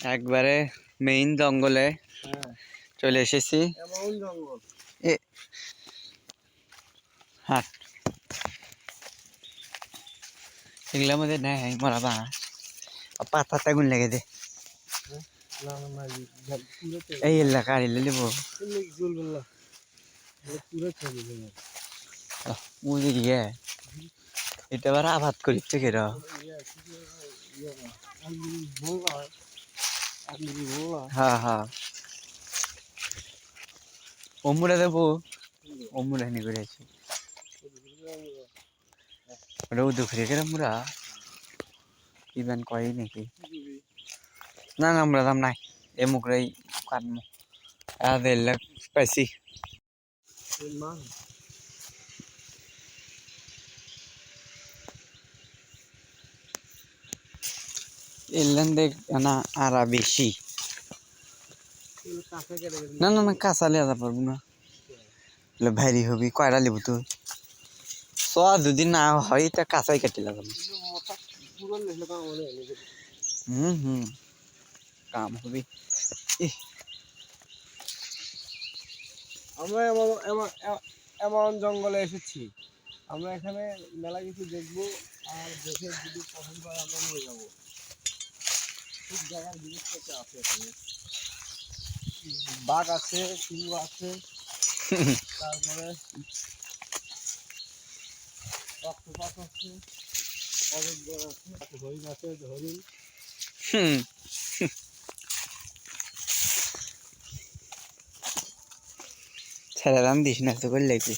একবারে মেইন জঙ্গলে চলে এসেছি। এ হাট এগুলোর মধ্যে নেই মরা বাঁশ পাতা গুণ লেগে দে এই এলাকা আর এলে নেবো গিয়ে এটা আবার আবাদ করিচ্ছে কেন হ্যাঁ হ্যাঁ অমুরা দেবো অমুরা নি করেছি ওটা দুঃখে কেন মুরা ইভেন কয় নাকি না না আমরা দাম নাই এ মুখরাই কাটমো আদেরলা পাইছি এলেন দেখ না আর বেশি না না না কাঁচা লেজা পারবো না ভারী হবি কয়টা লেবু তো স যদি না হয় তা কাঁচাই কাটি লাগাবো হুম কাম হবে আমরা এমন জঙ্গলে এসেছি আমরা এখানে মেলা কিছু দেখবো আর দেখে যদি পছন্দ হয় আমরা নিয়ে যাবো খুব জায়গার জিনিসপত্র আছে এখানে বাঘ আছে সিংহ আছে তারপরে অক্টোপাস আছে অজগর আছে হরিণ আছে হরিণ ছেড়ে দিস না তো করলে কি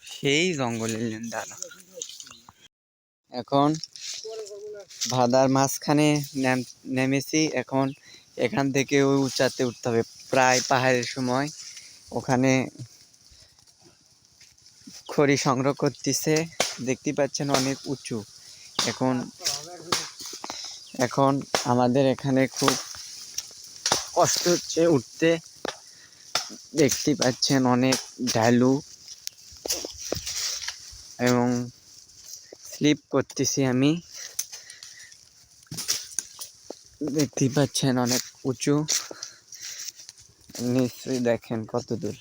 সেই জঙ্গলে দাঁড়া এখন ভাদার মাঝখানে নেমেছি এখন এখান থেকে ওই উঁচাতে উঠতে হবে প্রায় পাহাড়ের সময় ওখানে খড়ি সংগ্রহ করতেছে দেখতে পাচ্ছেন অনেক উঁচু এখন আমাদের এখানে খুব কষ্ট হচ্ছে উঠতে দেখতে পাচ্ছেন অনেক ঢালু এবং স্লিপ করতেছি আমি দেখতে পাচ্ছেন অনেক উঁচু নিশ্চয়ই দেখেন কত দূর